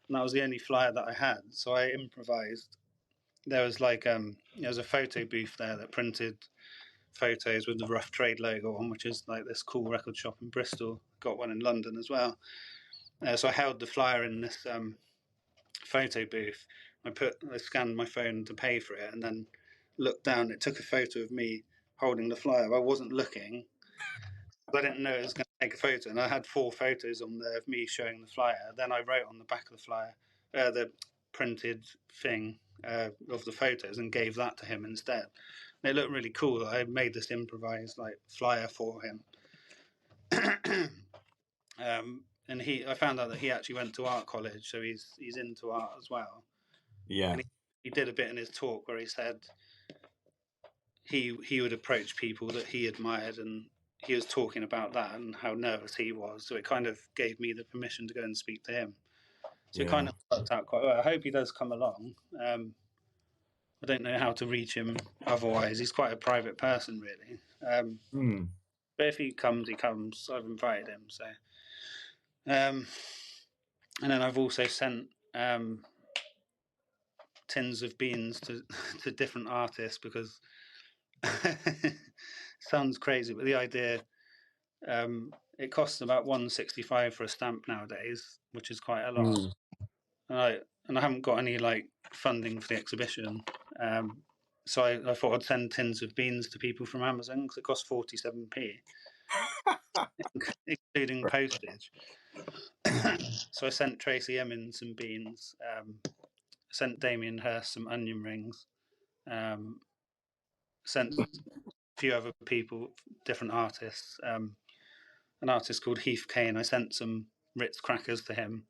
And that was the only flyer that I had. So I improvised. There was like there was a photo booth there that printed photos with the Rough Trade logo on, which is like this cool record shop in Bristol. Got one in London as well. So I held the flyer in this photo booth. I scanned my phone to pay for it, and then looked down. It took a photo of me holding the flyer. I wasn't looking. I didn't know it was going to take a photo, and I had 4 photos on there of me showing the flyer. Then I wrote on the back of the flyer the printed thing of the photos and gave that to him instead. They look really cool. I made this improvised like flyer for him. And I found out that he actually went to art college, so he's into art as well. Yeah. And he did a bit in his talk where he said he would approach people that he admired, and he was talking about that and how nervous he was. So it kind of gave me the permission to go and speak to him. So it kind of worked out quite well. I hope he does come along. I don't know how to reach him otherwise. He's quite a private person, really. But if he comes, he comes. I've invited him. So, and then I've also sent tins of beans to different artists, because sounds crazy, but the idea, it costs about $1.65 for a stamp nowadays, which is quite a lot. And I haven't got any like funding for the exhibition, so I thought I'd send tins of beans to people from Amazon, because it costs 47p, including postage. So I sent Tracy Emmons some beans. Sent Damien Hirst some onion rings. Sent a few other people, different artists. An artist called Heath Kane. I sent some Ritz crackers to him,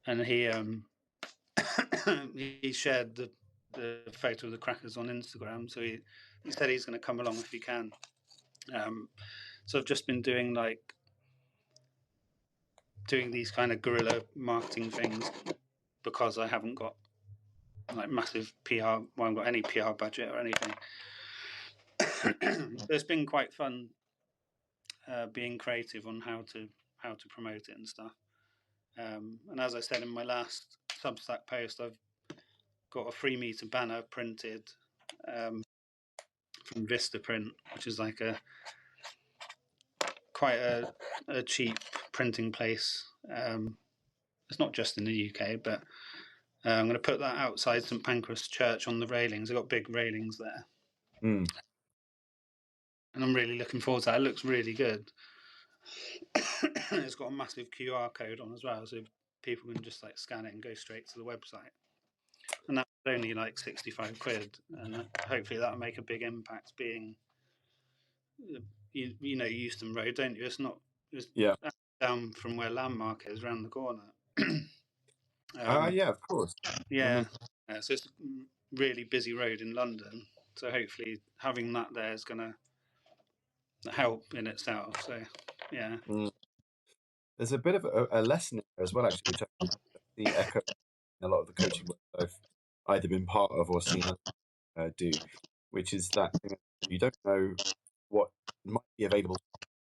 and he he shared the photo of the crackers on Instagram. So he said he's going to come along if he can. So I've just been doing these kind of guerrilla marketing things, because I haven't got like massive PR. Well, I haven't got any PR budget or anything. It's been quite fun being creative on how to promote it and stuff. And as I said in my last Substack post, I've got a 3 meter banner printed from Vistaprint, which is like quite a cheap printing place. It's not just in the UK, but I'm going to put that outside St Pancras Church on the railings. I've got big railings there. And I'm really looking forward to that. It looks really good. It's got a massive QR code on as well, so people can just like scan it and go straight to the website. And that's only like 65 quid, and hopefully that'll make a big impact. Being, you know Euston Road, don't you? It's not just down from where Landmark is, around the corner. Yeah, of course. Yeah, so it's a really busy road in London. So hopefully having that there is going to help in itself. So yeah. There's a bit of a lesson there as well, actually, which I see echo in a lot of the coaching work I've either been part of or seen others do, which is that you don't know what might be available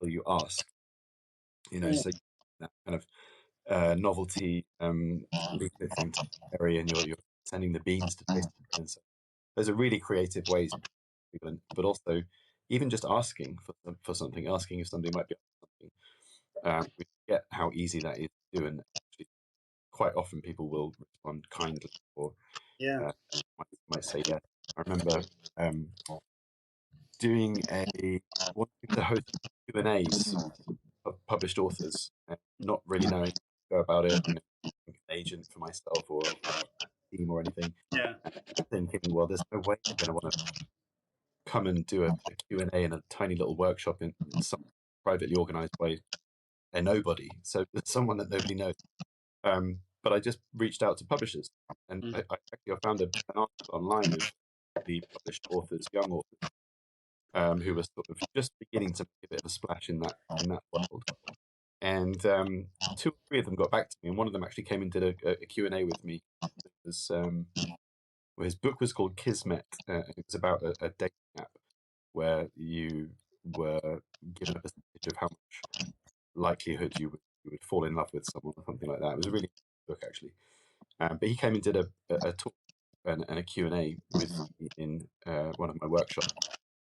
until you ask. So that kind of novelty leaflet thing to carry, and you're sending the beans to places. And so there's a really creative ways, but also even just asking for something, asking if somebody might be something. We forget how easy that is to do, and actually quite often people will respond kindly or might say yes. I remember doing wanting to host Q&As of published authors, and not really knowing how to go about it, an agent for myself or a team or anything. Thinking, well, there's no way I'm going to want to come and do a Q&A in a tiny little workshop in some privately organized by a nobody. So someone that nobody knows. But I just reached out to publishers, and I actually found an article online of the published authors, young authors, who were sort of just beginning to make a bit of a splash in that world. And 2 or 3 of them got back to me, and one of them actually came and did a Q&A with me. It was, well, his book was called Kismet. It was about a dating app where you were given a percentage of how much likelihood you would fall in love with someone or something like that. It was a really good book, actually. But he came and did a talk and a Q&A with me in one of my workshops.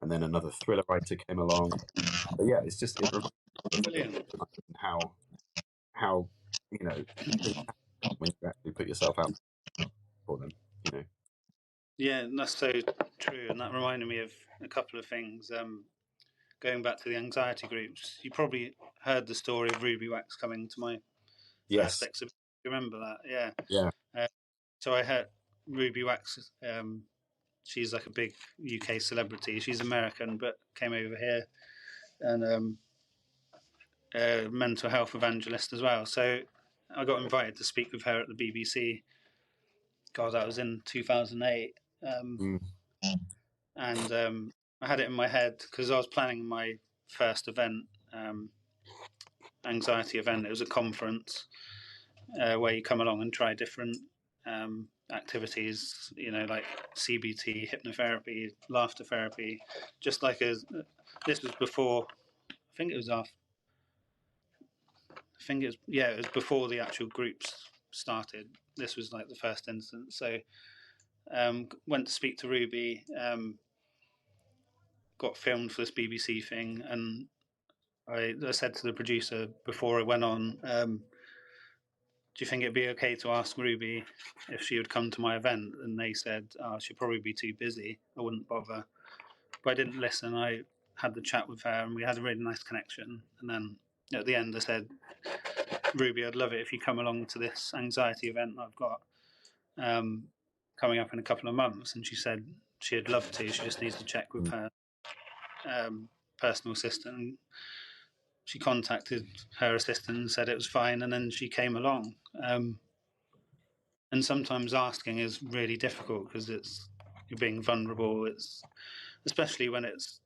And then another thriller writer came along. But yeah, it's just how when you actually put yourself out for them. Yeah, that's so true, and that reminded me of a couple of things. Going back to the anxiety groups, you probably heard the story of Ruby Wax coming to my first exhibition. Remember that? Yeah. Yeah. So I heard Ruby Wax she's like a big UK celebrity. She's American, but came over here, and a mental health evangelist as well. So I got invited to speak with her at the BBC. God, that was in 2008. And I had it in my head because I was planning my first event, anxiety event. It was a conference where you come along and try different activities, like CBT, hypnotherapy, laughter therapy. Just like this was before. I think it was after. It was before the actual groups started. This was like the first instance. So went to speak to Ruby. Got filmed for this BBC thing, and I said to the producer before I went on, do you think it'd be okay to ask Ruby if she would come to my event? And they said, she'd probably be too busy. I wouldn't bother. But I didn't listen. I had the chat with her, and we had a really nice connection. And then at the end, I said, Ruby, I'd love it if you come along to this anxiety event I've got coming up in a couple of months. And she said she'd love to. She just needs to check with her personal assistant. She contacted her assistant and said it was fine, and then she came along. And sometimes asking is really difficult because you're being vulnerable. It's especially when it's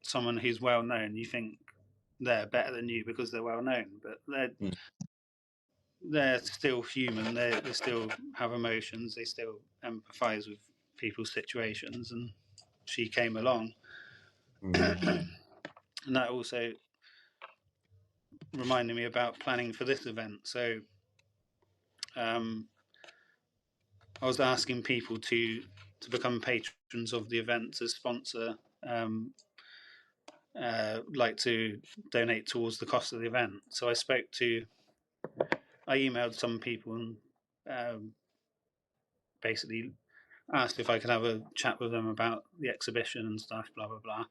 someone who's well known. You think they're better than you because they're well known, but they're still human. They still have emotions. They still empathise with people's situations. And she came along, and that also reminded me about planning for this event. So I was asking people to become patrons of the event, to sponsor, like to donate towards the cost of the event. So I emailed some people and basically asked if I could have a chat with them about the exhibition and stuff, blah, blah, blah.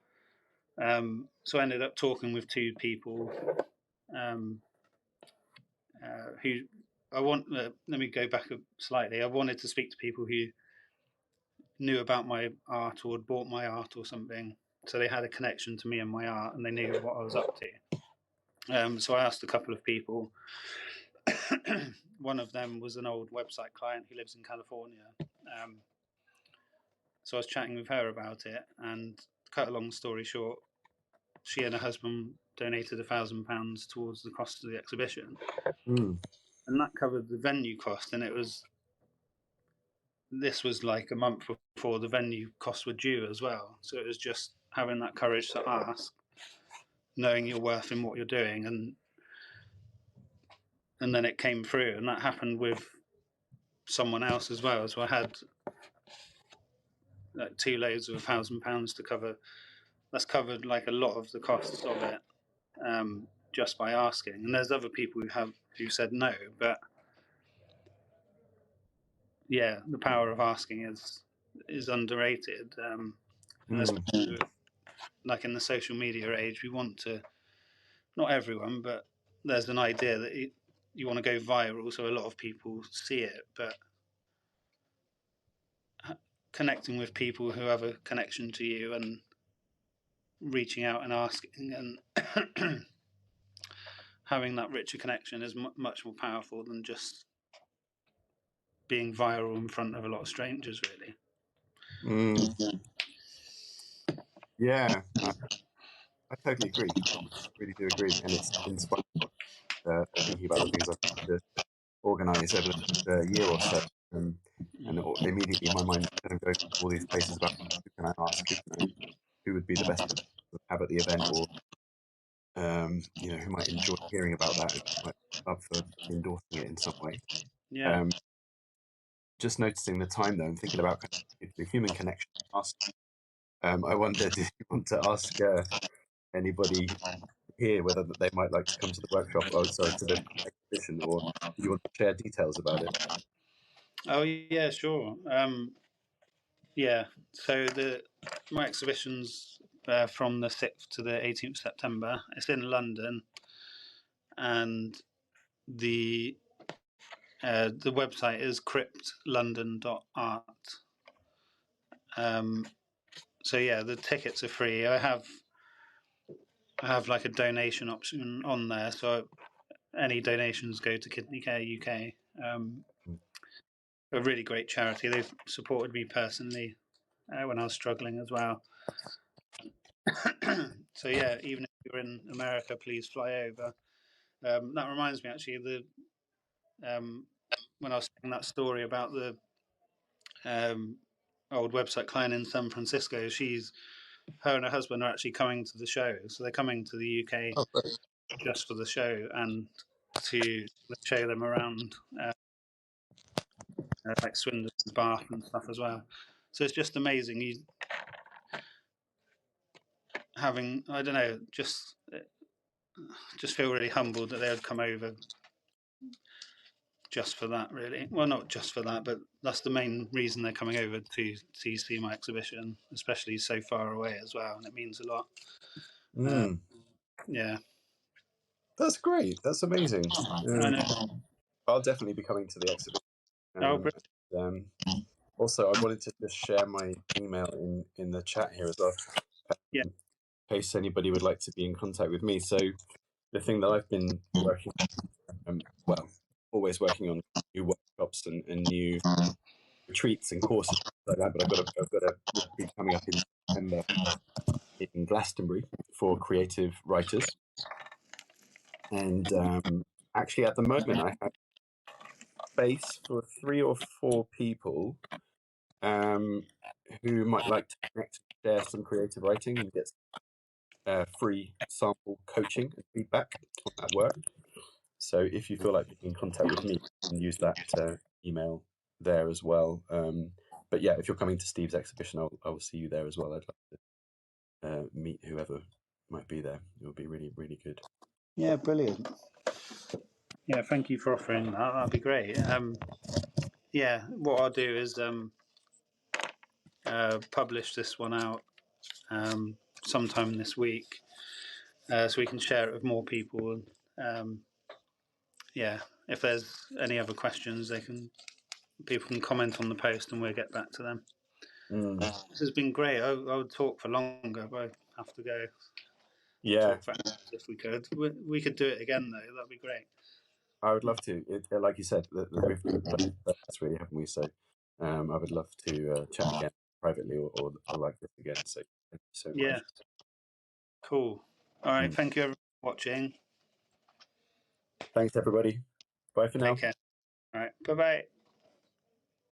So I ended up talking with two people who let me go back slightly. I wanted to speak to people who knew about my art or had bought my art or something, so they had a connection to me and my art, and they knew what I was up to. So I asked a couple of people. One of them was an old website client who lives in California. So I was chatting with her about it, and to cut a long story short, she and her husband donated £1,000 towards the cost of the exhibition, and that covered the venue cost. And this was like a month before the venue costs were due as well. So it was just having that courage to ask, knowing your worth in what you're doing, and then it came through. And that happened with someone else as well. So I had like 2 loads of £1,000 to cover. That's covered like a lot of the costs of it, just by asking. And there's other people who said no, but yeah, the power of asking is underrated. And especially with, like in the social media age, we want to, not everyone, but there's an idea that you want to go viral, so a lot of people see it. But connecting with people who have a connection to you and reaching out and asking and having that richer connection is much more powerful than just being viral in front of a lot of strangers, really. Yeah, I totally agree. I really do agree, and it's inspiring thinking about the things I've tried to organise over the year or so, and immediately my mind kind of goes to all these places about who can I ask, who would be the best to have at the event, or who might enjoy hearing about that, might be up for endorsing it in some way. Yeah. Just noticing the time though, and thinking about the human connection. I wonder, did you want to ask anybody here whether they might like to come to the workshop? Oh, sorry, to the exhibition, or do you want to share details about it? Oh yeah, sure. Yeah. So my exhibition's from the 6th to the 18th September. It's in London, and the website is cryptlondon.art. So yeah, the tickets are free. I have like a donation option on there, so any donations go to Kidney Care UK. A really great charity. They've supported me personally when I was struggling as well. So yeah, even if you're in America, please fly over. That reminds me, actually, when I was saying that story about the old website client in San Francisco, her and her husband are actually coming to the show. So they're coming to the UK just for the show and to show them around, like Swindon, Bath, and stuff as well. So it's just amazing. I don't know, just feel really humbled that they would come over just for that, really. Well, not just for that, but that's the main reason they're coming over to see my exhibition, especially so far away as well, and it means a lot. Yeah, that's great. That's amazing. I know. I'll definitely be coming to the exhibition. Also, I wanted to just share my email in the chat here as well, in case anybody would like to be in contact with me. So the thing that I've been working always working on new workshops and new retreats and courses like that, but I've got a retreat coming up in September in Glastonbury for creative writers. And actually at the moment I have space for 3 or 4 people who might like to connect and share some creative writing and get free sample coaching and feedback on that work. So if you feel like getting in contact with me, you can use that email there as well. But yeah, if you're coming to Steve's exhibition, I will see you there as well. I'd like to meet whoever might be there. It would be really, really good. Yeah, brilliant. Yeah, thank you for offering that. That'd be great. Yeah, what I'll do is publish this one out sometime this week, so we can share it with more people. Yeah, if there's any other questions, people can comment on the post, and we'll get back to them. This has been great. I would talk for longer, but I have to go. Yeah, talk for hours if we could. We could do it again though. That'd be great. I would love to. Like you said, we've done this really, haven't we? So I would love to chat again privately or like this again. So thank you so much. Yeah. Cool. All right. Thank you everyone for watching. Thanks everybody. Bye for now. Take care. All right. Bye bye.